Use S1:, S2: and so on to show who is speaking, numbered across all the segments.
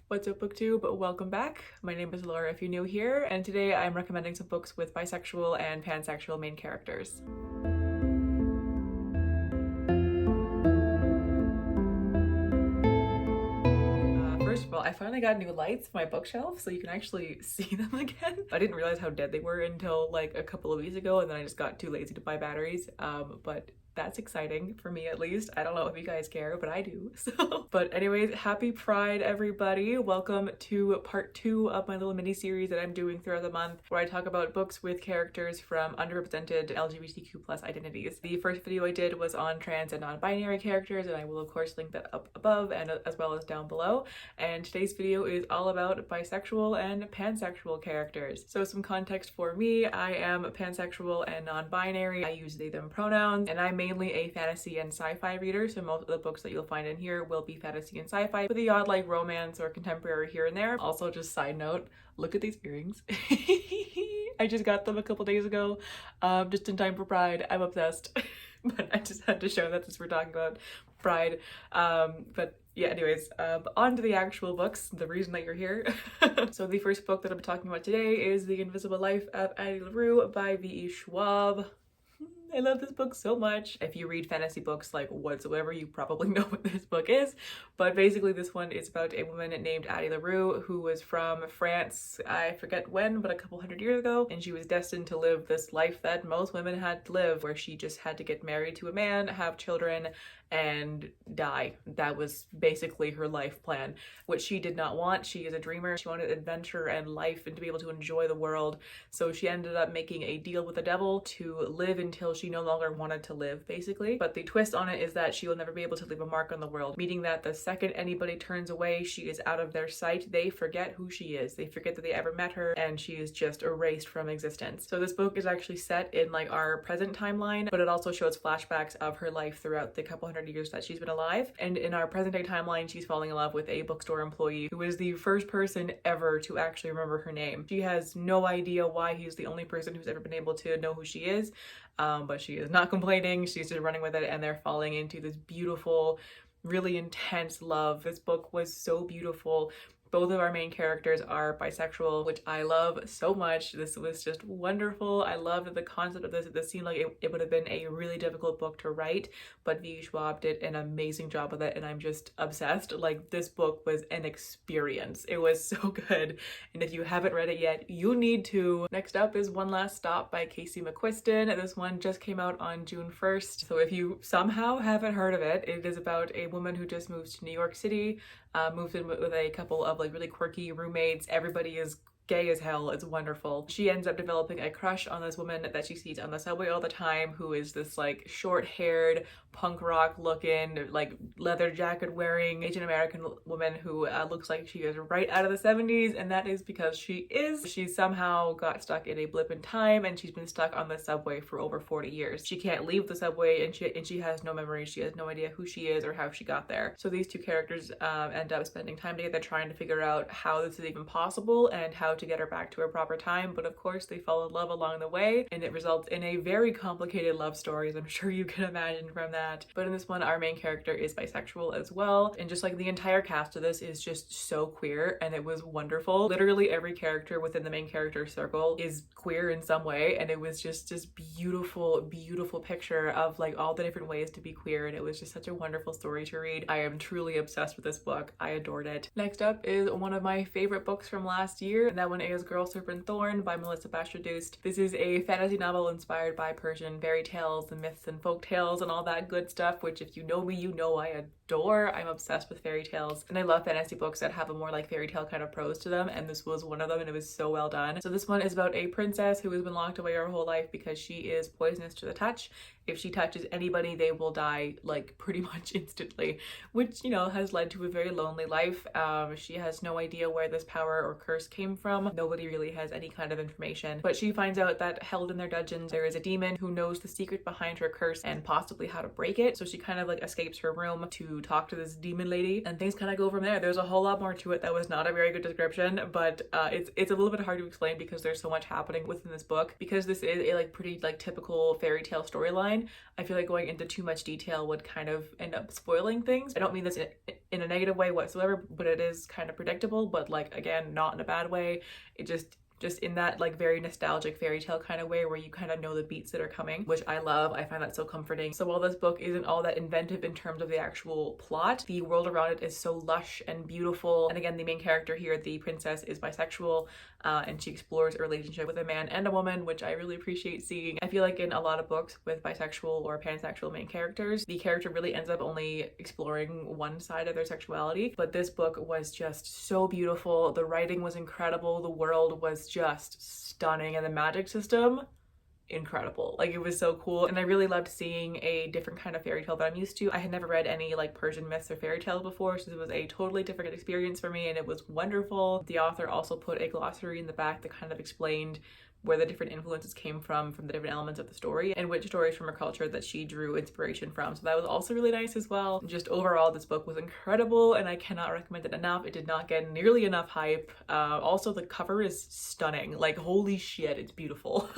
S1: What's up, booktube? Welcome back. My name is Laura if you're new here, and today I'm recommending some books with bisexual and pansexual main characters. First of all, I finally got new lights for my bookshelf so you can actually see them again. I didn't realize how dead they were until like a couple of weeks ago, and then I just got too lazy to buy batteries. But that's exciting for me, at least. I don't know if you guys care, but I do. But anyways, happy Pride, everybody. Welcome to part 2 of my little mini series that I'm doing throughout the month, where I talk about books with characters from underrepresented LGBTQ plus identities. The first video I did was on trans and non-binary characters, and I will of course link that up above and as well as down below. And today's video is all about bisexual and pansexual characters. So some context for me: I am pansexual and non-binary. I use they them pronouns, and I'm mainly a fantasy and sci-fi reader, so most of the books that you'll find in here will be fantasy and sci-fi, with the odd like romance or contemporary here and there. Also, just side note, look at these earrings. I just got them a couple days ago, just in time for Pride. I'm obsessed. But I just had to show that since we're talking about Pride. But yeah, anyways, on to the actual books, the reason that you're here. So the first book that I'm talking about today is The Invisible Life of Addie LaRue by V.E. Schwab. I love this book so much. If you read fantasy books like whatsoever, you probably know what this book is. But basically this one is about a woman named Addie LaRue who was from France, I forget when, but a couple hundred years ago. And she was destined to live this life that most women had to live, where she just had to get married to a man, have children, and die. That was basically her life plan, which she did not want. She is a dreamer. She wanted adventure and life and to be able to enjoy the world. So she ended up making a deal with the devil to live until she no longer wanted to live, basically. But the twist on it is that she will never be able to leave a mark on the world, meaning that the second anybody turns away, she is out of their sight. They forget who she is. They forget that they ever met her, and she is just erased from existence. So this book is actually set in like our present timeline, but it also shows flashbacks of her life throughout the couple hundred years that she's been alive. And in our present day timeline, she's falling in love with a bookstore employee who is the first person ever to actually remember her name. She has no idea why he's the only person who's ever been able to know who she is, but she is not complaining. She's just running with it, and they're falling into this beautiful, really intense love. This book was so beautiful. Both of our main characters are bisexual, which I love so much. This was just wonderful. I loved the concept of this. This seemed like it would have been a really difficult book to write, but V. Schwab did an amazing job with it, and I'm just obsessed. Like, this book was an experience. It was so good, and if you haven't read it yet, you need to. Next up is One Last Stop by McQuiston. This one just came out on June 1st, so if you somehow haven't heard of it, it is about a woman who just moves to New York City, moved in with a couple of like really quirky roommates. Everybody is gay as hell. It's wonderful. She ends up developing a crush on this woman that she sees on the subway all the time, who is this like short-haired, punk rock looking, like leather jacket wearing Asian American woman who looks like she is right out of the 70s, and that is because she somehow got stuck in a blip in time, and she's been stuck on the subway for over 40 years. She can't leave the subway, and she has no memories. She has no idea who she is or how she got there. So these two characters end up spending time together trying to figure out how this is even possible and how to get her back to her proper time. But of course they fall in love along the way, and it results in a very complicated love story, as I'm sure you can imagine from that. But in this one, our main character is bisexual as well, and just like the entire cast of this is just so queer, and it was wonderful. Literally every character within the main character circle is queer in some way, and it was just this beautiful picture of like all the different ways to be queer, and it was just such a wonderful story to read. I am truly obsessed with this book. I adored it. Next up is one of my favorite books from last year, and that one is Serpentthorne by Bashardoust. This is a fantasy novel inspired by Persian fairy tales and myths and folk tales and all that good stuff, which if you know me, you know I adore. I'm obsessed with fairy tales, and I love fantasy books that have a more like fairy tale kind of prose to them, and this was one of them, and it was so well done. So this one is about a princess who has been locked away her whole life because she is poisonous to the touch. If she touches anybody, they will die like pretty much instantly, which, you know, has led to a very lonely life. She has no idea where this power or curse came from. Nobody really has any kind of information, but she finds out that held in their dungeons there is a demon who knows the secret behind her curse and possibly how to break it. So she kind of like escapes her room to to talk to this demon lady, and things kind of go from there. There's a whole lot more to it that was not a very good description, but it's a little bit hard to explain because there's so much happening within this book. Because this is a like pretty like typical fairy tale storyline, I feel like going into too much detail would kind of end up spoiling things. I don't mean this in a negative way whatsoever, but it is kind of predictable, but like again, not in a bad way. It just in that like very nostalgic fairy tale kind of way where you kind of know the beats that are coming, which I love. I find that so comforting. So while this book isn't all that inventive in terms of the actual plot, the world around it is so lush and beautiful. And again, the main character here, the princess, is bisexual, and she explores a relationship with a man and a woman, which I really appreciate seeing. I feel like in a lot of books with bisexual or pansexual main characters, the character really ends up only exploring one side of their sexuality, but this book was just so beautiful. The writing was incredible, the world was just stunning, and the magic system, incredible. Like, it was so cool, and I really loved seeing a different kind of fairy tale that I'm used to. I had never read any like Persian myths or fairy tales before, so it was a totally different experience for me, and it was wonderful. The author also put a glossary in the back that kind of explained where the different influences came from the different elements of the story, and which stories from her culture that she drew inspiration from. So that was also really nice as well. Just overall, this book was incredible, and I cannot recommend it enough. It did not get nearly enough hype. Also, the cover is stunning. Like, holy shit, it's beautiful.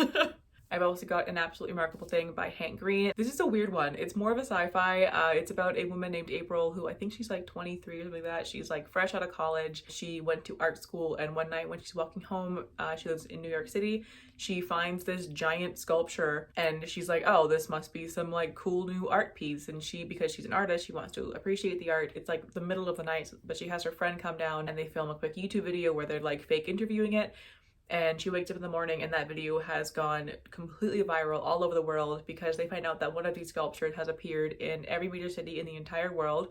S1: I've also got An Absolutely Remarkable Thing by Hank Green. This is a weird one. It's more of a sci-fi. It's about a woman named April who I think she's like 23 or something like that. She's like fresh out of college. She went to art school, and one night when she's walking home, she lives in New York City, she finds this giant sculpture, and she's like, oh, this must be some like cool new art piece. And because she's an artist, she wants to appreciate the art. It's like the middle of the night, but she has her friend come down and they film a quick YouTube video where they're like fake interviewing it. And she wakes up in the morning and that video has gone completely viral all over the world because they find out that one of these sculptures has appeared in every major city in the entire world.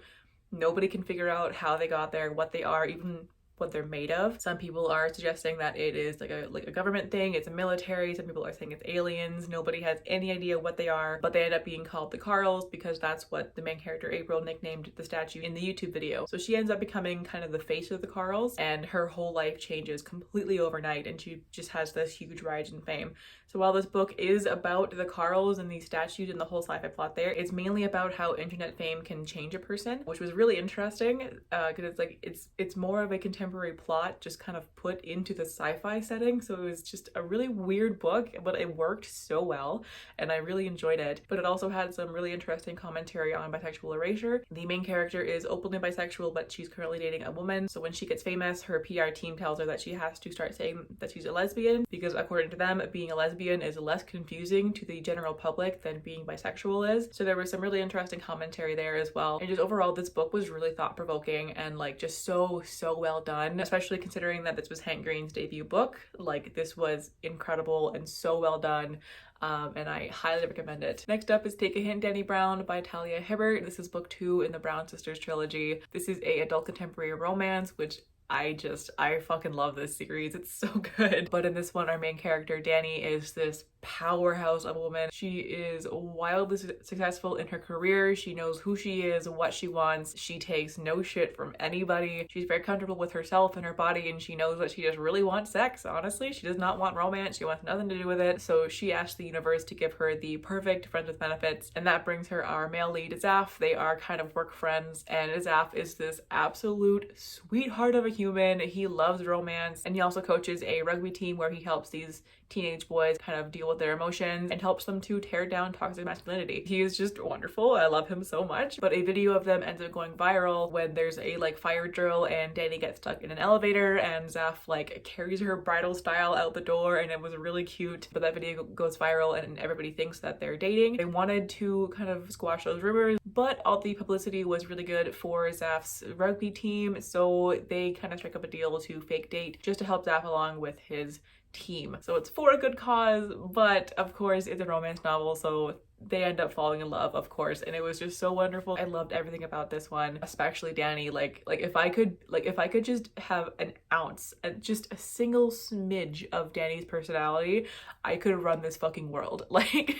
S1: Nobody can figure out how they got there, what they are, even what they're made of. Some people are suggesting that it is like a government thing, it's a military. Some people are saying it's aliens. Nobody has any idea what they are, but they end up being called the Carls because that's what the main character April nicknamed the statue in the YouTube video. So she ends up becoming kind of the face of the Carls, and her whole life changes completely overnight, and she just has this huge rise in fame. So while this book is about the Carls and these statues and the whole sci-fi plot there, it's mainly about how internet fame can change a person, which was really interesting because it's like it's more of a contemporary plot just kind of put into the sci-fi setting. So it was just a really weird book, but it worked so well and I really enjoyed it. But it also had some really interesting commentary on bisexual erasure. The main character is openly bisexual, but she's currently dating a woman. So when she gets famous, her PR team tells her that she has to start saying that she's a lesbian because according to them, being a lesbian is less confusing to the general public than being bisexual is. So there was some really interesting commentary there as well. And just overall, this book was really thought-provoking and like just so well done, especially considering that this was Hank Green's debut book. Like, this was incredible and so well done. And I highly recommend it. Next up is Take a Hint, Dani Brown by Talia Hibbert. This is book 2 in the Brown Sisters trilogy. This is a adult contemporary romance, which I fucking love this series. It's so good. But in this one, our main character, Dani, is this powerhouse of a woman. She is wildly successful in her career. She knows who she is, what she wants. She takes no shit from anybody. She's very comfortable with herself and her body, and she knows that she just really wants sex, honestly. She does not want romance. She wants nothing to do with it. So she asked the universe to give her the perfect friends with benefits, and that brings her our male lead, Zaf. They are kind of work friends, and Zaf is this absolute sweetheart of a human. He loves romance, and he also coaches a rugby team where he helps these teenage boys kind of deal with their emotions and helps them to tear down toxic masculinity. He is just wonderful. I love him so much. But a video of them ends up going viral when there's a like fire drill and Dani gets stuck in an elevator and Zaf like carries her bridal style out the door, and it was really cute. But that video goes viral and everybody thinks that they're dating. They wanted to kind of squash those rumors, but all the publicity was really good for Zaf's rugby team, so they kind of strike up a deal to fake date just to help Zaf along with his team. So it's for a good cause, but of course it's a romance novel, so they end up falling in love, of course, and it was just so wonderful. I loved everything about this one, especially Dani. Like if I could just have an ounce, just a single smidge of Dani's personality, I could run this fucking world. Like,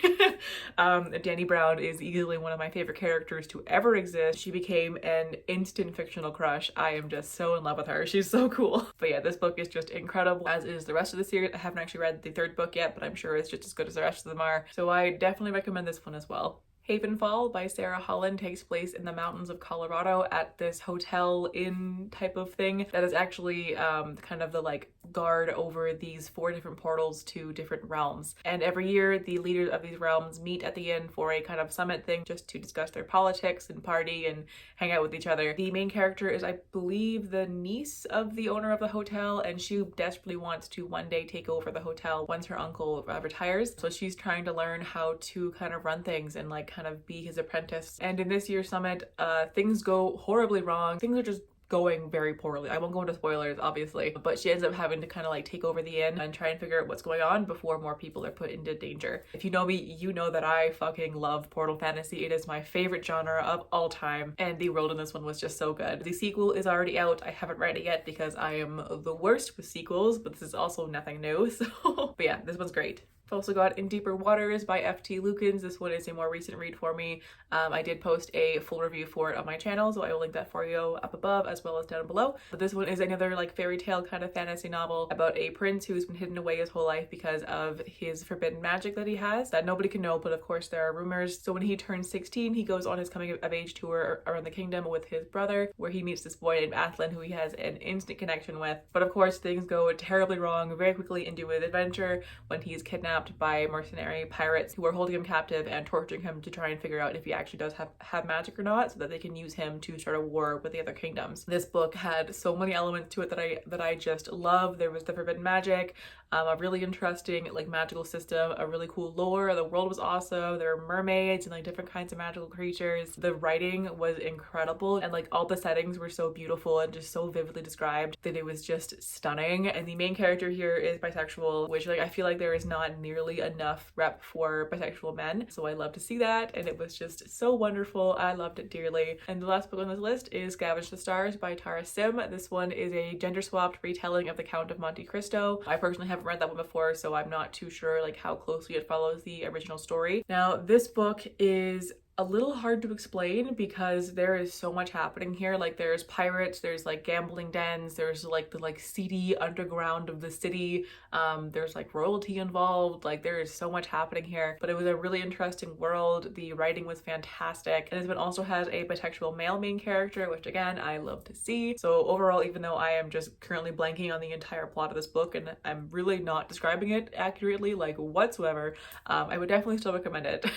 S1: Dani Brown is easily one of my favorite characters to ever exist. She became an instant fictional crush. I am just so in love with her. She's so cool. But yeah, this book is just incredible, as is the rest of the series. I haven't actually read the third book yet, but I'm sure it's just as good as the rest of them are. So I definitely recommend this one as well. Havenfall by Sara Holland takes place in the mountains of Colorado at this hotel inn type of thing that is actually kind of the like guard over these 4 different portals to different realms. And every year the leaders of these realms meet at the inn for a kind of summit thing just to discuss their politics and party and hang out with each other. The main character is, I believe, the niece of the owner of the hotel, and she desperately wants to one day take over the hotel once her uncle retires. So she's trying to learn how to kind of run things and like kind of be his apprentice. And in this year's summit, things go horribly wrong. Things are just going very poorly. I won't go into spoilers, obviously, but she ends up having to kind of like take over the inn and try and figure out what's going on before more people are put into danger. If you know me, you know that I fucking love portal fantasy. It is my favorite genre of all time, and the world in this one was just so good. The sequel is already out. I haven't read it yet because I am the worst with sequels, but this is also nothing new, so but yeah, this one's great. I've also got In Deeper Waters by F.T. Lukens. This one is a more recent read for me. I did post a full review for it on my channel, so I will link that for you up above as well as down below. But this one is another like fairy tale kind of fantasy novel about a prince who's been hidden away his whole life because of his forbidden magic that he has that nobody can know, but of course there are rumors. So when he turns 16, he goes on his coming of age tour around the kingdom with his brother, where he meets this boy named Athlin who he has an instant connection with. But of course things go terribly wrong very quickly into an adventure when he is kidnapped by mercenary pirates who are holding him captive and torturing him to try and figure out if he actually does have magic or not, so that they can use him to start a war with the other kingdoms. This book had so many elements to it that I just love. There was the forbidden magic, a really interesting like magical system, a really cool lore. The world was awesome. There were mermaids and like different kinds of magical creatures. The writing was incredible, and like all the settings were so beautiful and just so vividly described that it was just stunning. And the main character here is bisexual, which like I feel like there is not nearly enough rep for bisexual men, so I love to see that, and it was just so wonderful. I loved it dearly. And the last book on this list is Scavenge the Stars by Tara Sim. This one is a gender-swapped retelling of The Count of Monte Cristo. I personally haven't read that one before, so I'm not too sure like how closely it follows the original story. Now this book is a little hard to explain because there is so much happening here. Like there's pirates, there's like gambling dens, there's like the like seedy underground of the city, there's like royalty involved, like there is so much happening here. But it was a really interesting world. The writing was fantastic, and this one also has a bisexual male main character, which again I love to see. So overall, even though I am just currently blanking on the entire plot of this book and I'm really not describing it accurately like whatsoever, I would definitely still recommend it.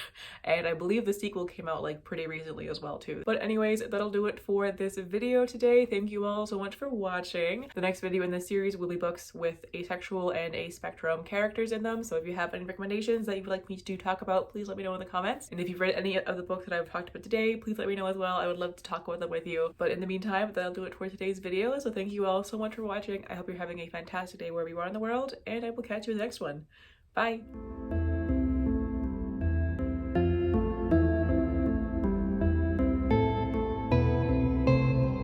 S1: And I believe the sequel came out like pretty recently as well too. But anyways, that'll do it for this video today. Thank you all so much for watching. The next video in this series will be books with asexual and a spectrum characters in them, so if you have any recommendations that you would like me to talk about, please let me know in the comments. And if you've read any of the books that I've talked about today, please let me know as well. I would love to talk about them with you. But in the meantime, that'll do it for today's video, so thank you all so much for watching. I hope you're having a fantastic day wherever you are in the world, and I will catch you in the next one. Bye!